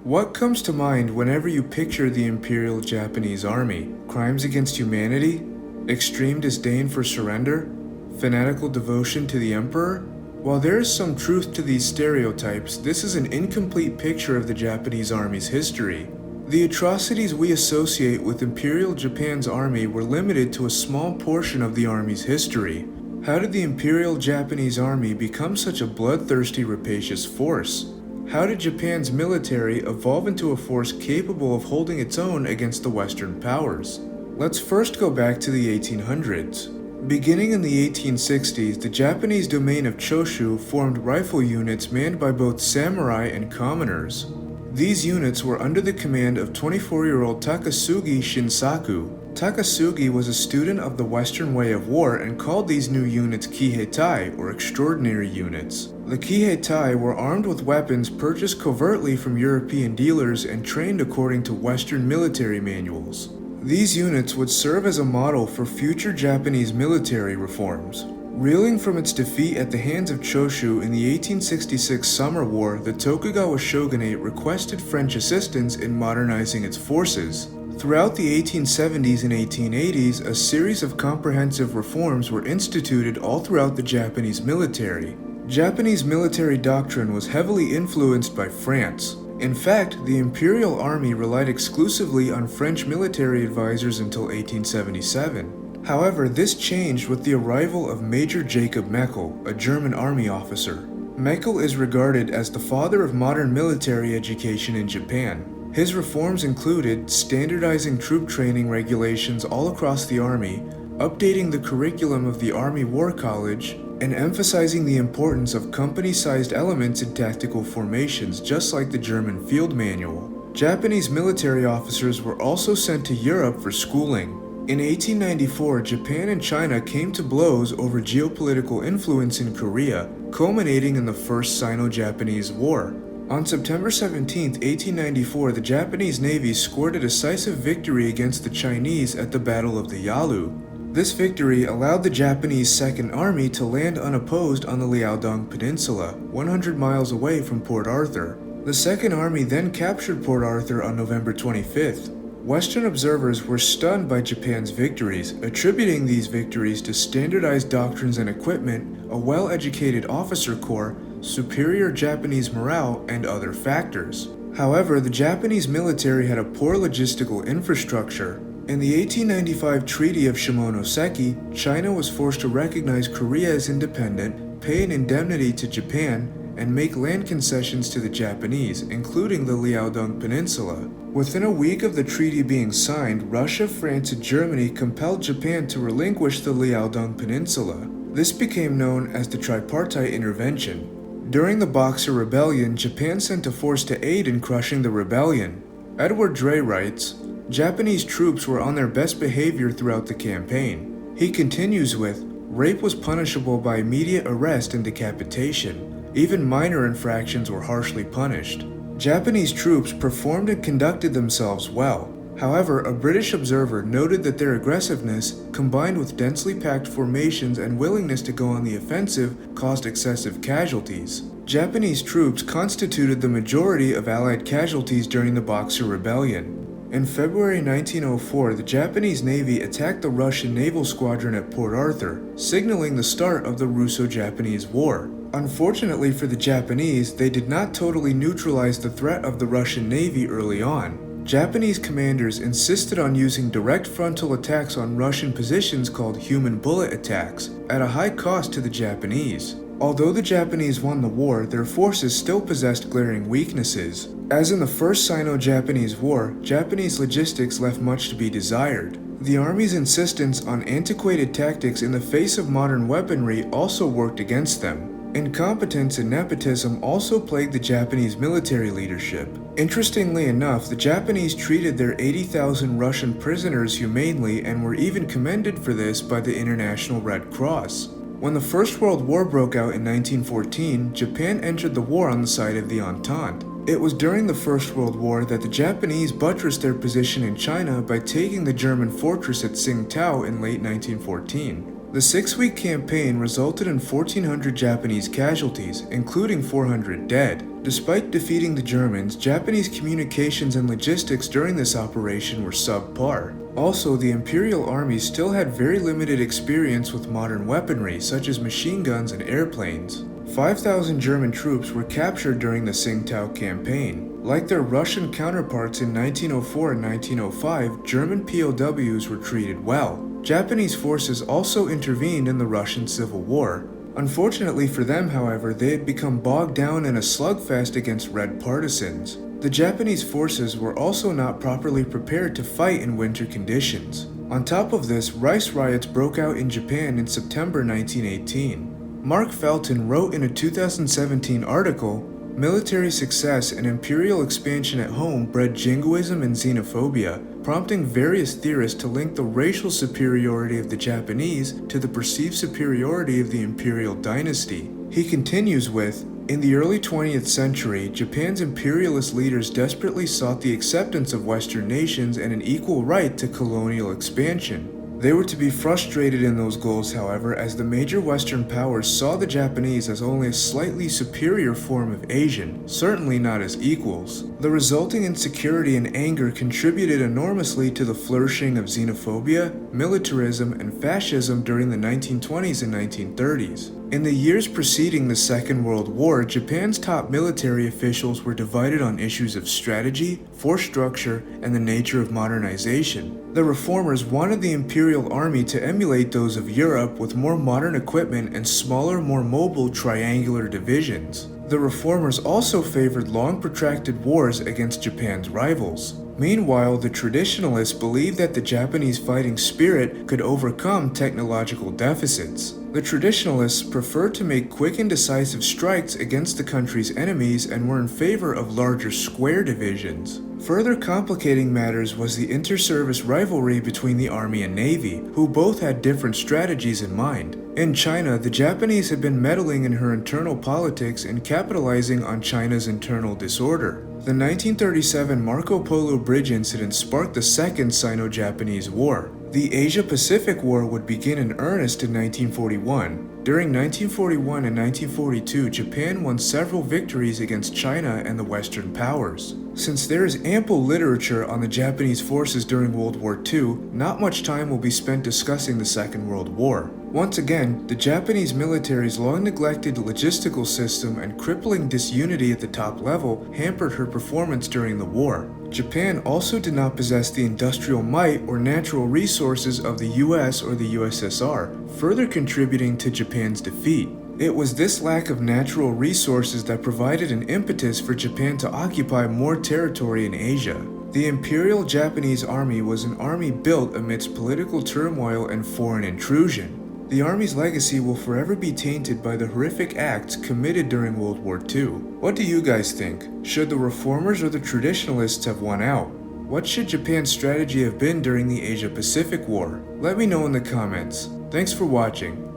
What comes to mind whenever you picture the Imperial Japanese Army? Crimes against humanity? Extreme disdain for surrender? Fanatical devotion to the Emperor? While there is some truth to these stereotypes, this is an incomplete picture of the Japanese Army's history. The atrocities we associate with Imperial Japan's army were limited to a small portion of the army's history. How did the Imperial Japanese Army become such a bloodthirsty, rapacious force? How did Japan's military evolve into a force capable of holding its own against the Western powers? Let's first go back to the 1800s. Beginning in the 1860s, the Japanese domain of Choshu formed rifle units manned by both samurai and commoners. These units were under the command of 24-year-old Takasugi Shinsaku. Takasugi was a student of the Western way of war and called these new units Kiheitai, or extraordinary units. The Kiheitai were armed with weapons purchased covertly from European dealers and trained according to Western military manuals. These units would serve as a model for future Japanese military reforms. Reeling from its defeat at the hands of Choshu in the 1866 Summer War, the Tokugawa shogunate requested French assistance in modernizing its forces. Throughout the 1870s and 1880s, a series of comprehensive reforms were instituted all throughout the Japanese military. Japanese military doctrine was heavily influenced by France. In fact, the Imperial Army relied exclusively on French military advisors until 1877. However, this changed with the arrival of Major Jakob Meckel, a German army officer. Meckel is regarded as the father of modern military education in Japan. His reforms included standardizing troop training regulations all across the army, updating the curriculum of the Army War College, and emphasizing the importance of company-sized elements in tactical formations, just like the German field manual. Japanese military officers were also sent to Europe for schooling. In 1894, Japan and China came to blows over geopolitical influence in Korea, culminating in the First Sino-Japanese War. On September 17, 1894, the Japanese Navy scored a decisive victory against the Chinese at the Battle of the Yalu. This victory allowed the Japanese Second Army to land unopposed on the Liaodong Peninsula, 100 miles away from Port Arthur. The Second Army then captured Port Arthur on November 25th. Western observers were stunned by Japan's victories, attributing these victories to standardized doctrines and equipment, a well-educated officer corps, superior Japanese morale, and other factors. However, the Japanese military had a poor logistical infrastructure. In the 1895 Treaty of Shimonoseki, China was forced to recognize Korea as independent, pay an indemnity to Japan, and make land concessions to the Japanese, including the Liaodong Peninsula. Within a week of the treaty being signed, Russia, France, and Germany compelled Japan to relinquish the Liaodong Peninsula. This became known as the Tripartite Intervention. During the Boxer Rebellion, Japan sent a force to aid in crushing the rebellion. Edward Dre writes, "Japanese troops were on their best behavior throughout the campaign." He continues with, "Rape was punishable by immediate arrest and decapitation. Even minor infractions were harshly punished." Japanese troops performed and conducted themselves well. However, a British observer noted that their aggressiveness, combined with densely packed formations and willingness to go on the offensive, caused excessive casualties. Japanese troops constituted the majority of Allied casualties during the Boxer Rebellion. In February 1904, the Japanese Navy attacked the Russian naval squadron at Port Arthur, signaling the start of the Russo-Japanese War. Unfortunately for the Japanese, they did not totally neutralize the threat of the Russian Navy early on. Japanese commanders insisted on using direct frontal attacks on Russian positions called human bullet attacks, at a high cost to the Japanese. Although the Japanese won the war, their forces still possessed glaring weaknesses. As in the First Sino-Japanese War, Japanese logistics left much to be desired. The army's insistence on antiquated tactics in the face of modern weaponry also worked against them. Incompetence and nepotism also plagued the Japanese military leadership. Interestingly enough, the Japanese treated their 80,000 Russian prisoners humanely and were even commended for this by the International Red Cross. When the First World War broke out in 1914, Japan entered the war on the side of the Entente. It was during the First World War that the Japanese buttressed their position in China by taking the German fortress at Tsingtao in late 1914. The 6-week campaign resulted in 1,400 Japanese casualties, including 400 dead. Despite defeating the Germans, Japanese communications and logistics during this operation were subpar. Also, the Imperial Army still had very limited experience with modern weaponry, such as machine guns and airplanes. 5,000 German troops were captured during the Tsingtao campaign. Like their Russian counterparts in 1904 and 1905, German POWs were treated well. Japanese forces also intervened in the Russian Civil War. Unfortunately for them, however, they had become bogged down in a slugfest against Red partisans. The Japanese forces were also not properly prepared to fight in winter conditions. On top of this, rice riots broke out in Japan in September 1918. Mark Felton wrote in a 2017 article, "Military success and imperial expansion at home bred jingoism and xenophobia, prompting various theorists to link the racial superiority of the Japanese to the perceived superiority of the imperial dynasty." He continues with, "In the early 20th century, Japan's imperialist leaders desperately sought the acceptance of Western nations and an equal right to colonial expansion. They were to be frustrated in those goals, however, as the major Western powers saw the Japanese as only a slightly superior form of Asian, certainly not as equals. The resulting insecurity and anger contributed enormously to the flourishing of xenophobia, militarism, and fascism during the 1920s and 1930s. In the years preceding the Second World War, Japan's top military officials were divided on issues of strategy, force structure, and the nature of modernization. The reformers wanted the Imperial Army to emulate those of Europe with more modern equipment and smaller, more mobile triangular divisions. The reformers also favored long protracted wars against Japan's rivals. Meanwhile, the traditionalists believed that the Japanese fighting spirit could overcome technological deficits. The traditionalists preferred to make quick and decisive strikes against the country's enemies and were in favor of larger square divisions. Further complicating matters was the inter-service rivalry between the Army and Navy, who both had different strategies in mind. In China, the Japanese had been meddling in her internal politics and capitalizing on China's internal disorder. The 1937 Marco Polo Bridge incident sparked the Second Sino-Japanese War. The Asia-Pacific War would begin in earnest in 1941. During 1941 and 1942, Japan won several victories against China and the Western powers. Since there is ample literature on the Japanese forces during World War II, not much time will be spent discussing the Second World War. Once again, the Japanese military's long-neglected logistical system and crippling disunity at the top level hampered her performance during the war. Japan also did not possess the industrial might or natural resources of the US or the USSR, further contributing to Japan's defeat. It was this lack of natural resources that provided an impetus for Japan to occupy more territory in Asia. The Imperial Japanese Army was an army built amidst political turmoil and foreign intrusion. The Army's legacy will forever be tainted by the horrific acts committed during World War II. What do you guys think? Should the reformers or the traditionalists have won out? What should Japan's strategy have been during the Asia-Pacific War? Let me know in the comments. Thanks for watching.